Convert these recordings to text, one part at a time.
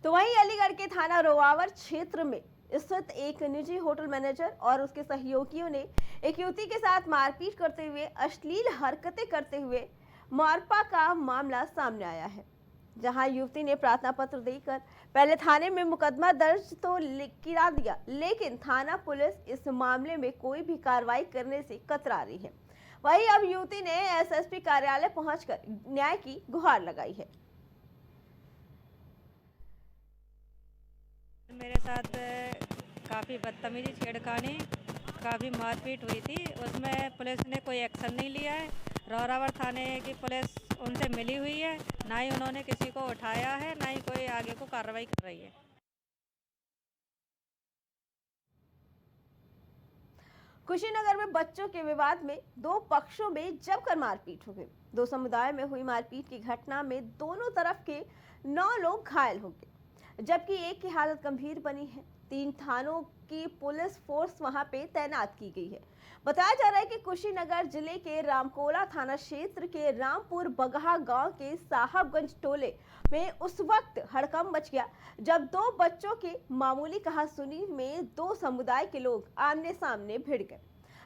तो वहीं अलीगढ़ के थाना रोवावर क्षेत्र में स्थित एक निजी होटल मैनेजर और उसके सहयोगियों ने एक युवती के साथ मारपीट करते हुए अश्लील हरकतें करते हुए मारपा का मामला सामने आया है, जहां युवती ने प्रार्थना पत्र देकर पहले थाने में मुकदमा दर्ज तो करा दिया, लेकिन थाना पुलिस इस मामले में कोई भी कार्रवाई करने से कतरा रही है। वहीं अब युवती ने एसएसपी कार्यालय पहुंचकर न्याय की गुहार लगाई है। मेरे साथ काफ़ी बदतमीजी, छेड़खानी, काफ़ी मारपीट हुई थी। उसमें पुलिस ने कोई एक्शन नहीं लिया है। रौरावर थाने की पुलिस उनसे मिली हुई है, ना ही उन्होंने किसी को उठाया है, ना ही कोई आगे को कार्रवाई कर रही है। कुशीनगर में बच्चों के विवाद में दो पक्षों में जमकर मारपीट हो गई। दो समुदाय में हुई मारपीट की घटना में दोनों तरफ के 9 लोग घायल हो गए, जबकि एक की हालत गंभीर बनी है। 3 थानों की पुलिस फोर्स वहां पे तैनात की गई है। बताया जा रहा है कि कुशीनगर जिले के रामकोला थाना क्षेत्र के रामपुर बगहा गांव के साहबगंज टोले में उस वक्त हड़कंप मच गया जब दो बच्चों के मामूली कहासुनी में दो समुदाय के लोग आमने सामने भिड़ गए।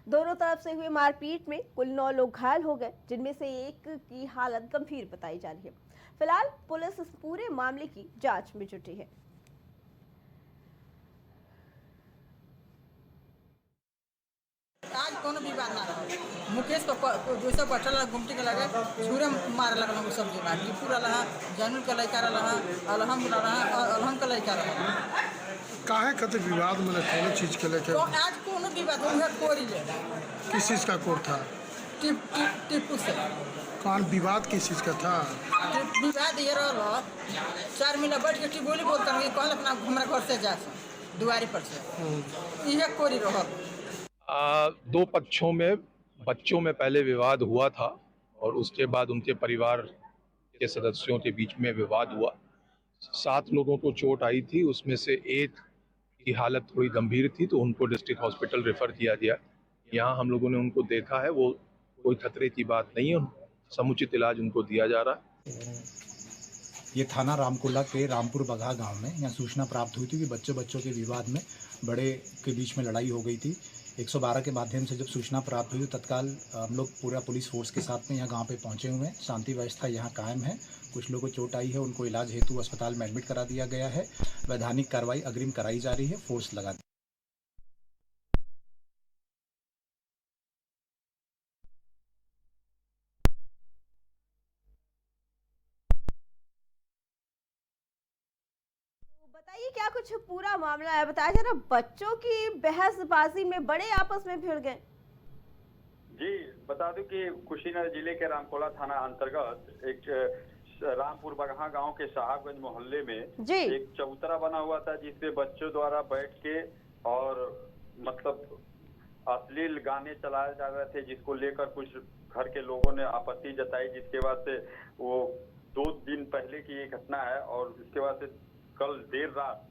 दोनों तरफ से हुए मारपीट में कुल 9 लोग घायल हो गए, जिनमें से एक की हालत गंभीर बताई जा रही है। फिलहाल पुलिस इस पूरे मामले की जांच में जुटी है। आज कोनो विवाद ना रहा। मुकेश को जैसे बटल गुमटी के लगे छुरे मारे लगल हम सब जगह टीपू रहा, जानूल का लड़का रहा, अलहम रहा, अलहम का लड़का रहा। काहे कते विवाद में कोनो चीज के लेके? तो आज कोनो विवाद उहे कोरी ले। किस चीज का कोर था? टीपू से। कौन विवाद किस चीज का था? विवाद ये रहा 4 महीना बैठ के टिबोली बोलता नहीं, कहल अपना हमारा घर से जा दुआरी पर से ये कोरी रहा। दो पक्षों में बच्चों में पहले विवाद हुआ था और उसके बाद उनके परिवार के सदस्यों के बीच में विवाद हुआ। 7 लोगों को चोट आई थी, उसमें से एक की हालत थोड़ी गंभीर थी तो उनको डिस्ट्रिक्ट हॉस्पिटल रेफर किया गया। यहाँ हम लोगों ने उनको देखा है, वो कोई खतरे की बात नहीं है, समुचित इलाज उनको दिया जा रहा है। ये थाना रामकोला के रामपुर बगहा गांव में यहाँ सूचना प्राप्त हुई थी कि बच्चों के विवाद में बड़े के बीच में लड़ाई हो गई थी। 112 के माध्यम से जब सूचना प्राप्त हुई तो तत्काल हम लोग पूरा पुलिस फोर्स के साथ में यहाँ गांव पे पहुंचे हुए हैं। शांति व्यवस्था यहाँ कायम है। कुछ लोगों को चोट आई है, उनको इलाज हेतु अस्पताल में एडमिट करा दिया गया है। वैधानिक कार्रवाई अग्रिम कराई जा रही है, फोर्स लगा दी। बताइए क्या कुछ पूरा मामला है, बताया जा रहा बच्चों की बहसबाजी में बड़े आपस में भिड़ गए। जी बता दूं कि कुशीनगर जिले के रामकोला थाना अंतर्गत एक रामपुर बगहा गांव के साहबगंज मोहल्ले में एक चबूतरा बना हुआ था, जिसपे बच्चों द्वारा बैठ के और मतलब अश्लील गाने चलाए जा रहे थे, जिसको लेकर कुछ घर के लोगों ने आपत्ति जताई। जिसके बाद से वो 2 दिन पहले की ये घटना है और इसके बाद से कल देर रात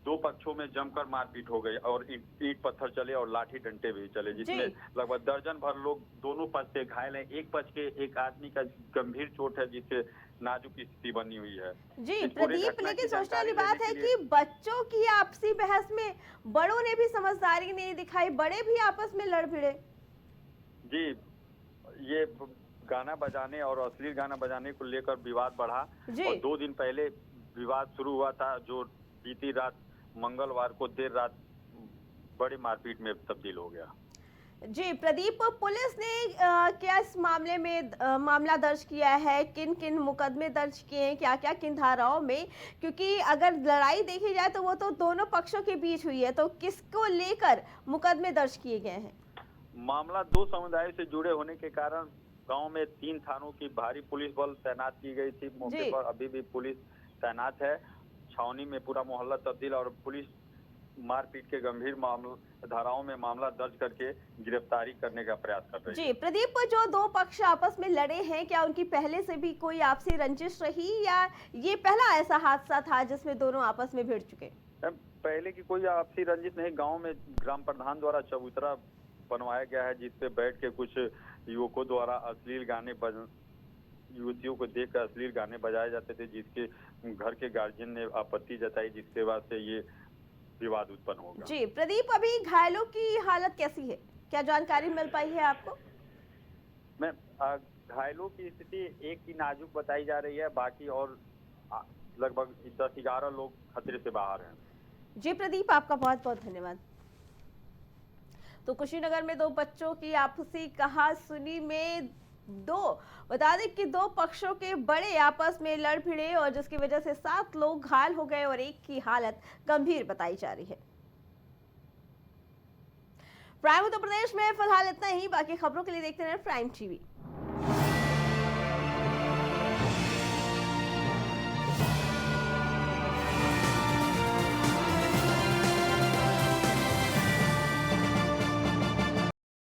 दो पक्षों में जमकर मारपीट हो गई और ईंट पत्थर चले और लाठी डंडे भी चले, जिसमें लगभग दर्जन भर लोग दोनों पक्ष से घायल हैं। एक पक्ष के एक आदमी का गंभीर चोट है, जिससे नाजुक स्थिति बनी हुई है। जी प्रदीप, लेकिन सोचने वाली बात है कि बच्चों की आपसी बहस में बड़ों ने भी समझदारी नहीं दिखाई, बड़े भी आपस में लड़ भिड़े। जी ये गाना बजाने और अश्लील गाना बजाने को लेकर विवाद बढ़ा और 2 दिन पहले विवाद शुरू हुआ था, जो बीती रात मंगलवार को देर रात बड़ी मारपीट में तब्दील हो गया। जी प्रदीप, पुलिस ने क्या इस मामले में मामला दर्ज किया है? किन किन मुकदमे दर्ज किए हैं, क्या क्या किन धाराओं में? क्योंकि अगर लड़ाई देखी जाए तो वो तो दोनों पक्षों के बीच हुई है, तो किसको लेकर मुकदमे दर्ज किए गए हैं? मामला 2 समुदायों से जुड़े होने के कारण गांव में 3 थानों की भारी पुलिस बल तैनात की गई थी। मौके पर अभी भी पुलिस तैनात है। छावनी में पूरा मोहल्ला तब्दील और पुलिस मारपीट के गंभीर धाराओं में मामला दर्ज करके गिरफ्तारी करने का प्रयास कर रही है। जी प्रदीप, जो 2 पक्ष आपस में लड़े हैं, क्या उनकी पहले से भी कोई आपसी रंजिश रही या ये पहला ऐसा हादसा था जिसमें दोनों आपस में भिड़ चुके? पहले की कोई आपसी रंजिश नहीं। गाँव में ग्राम प्रधान द्वारा चबूतरा बनवाया गया है, जिसपे बैठ के कुछ युवकों द्वारा अश्लील गाने युवतियों को देखकर अश्लील गाने बजाए जाते थे, जिसके घर के गार्जियन ने आपत्ति जताई, जिसके बाद से ये विवाद उत्पन्न हो गया। जी प्रदीप, अभी घायलों की हालत कैसी है, क्या जानकारी मिल पाई है आपको? मैं घायलों की स्थिति एक की नाजुक बताई जा रही है, बाकी और लगभग 10-11 लोग खतरे से बाहर हैं। जी प्रदीप, आपका बहुत बहुत धन्यवाद। तो कुशीनगर में दो बच्चों की आपसी कहासुनी में बता दें कि दो पक्षों के बड़े आपस में लड़ भिड़े और जिसकी वजह से 7 लोग घायल हो गए और एक की हालत गंभीर बताई जा रही है। प्राइम उत्तर प्रदेश में फिलहाल इतना ही। बाकी खबरों के लिए देखते रहें प्राइम टीवी।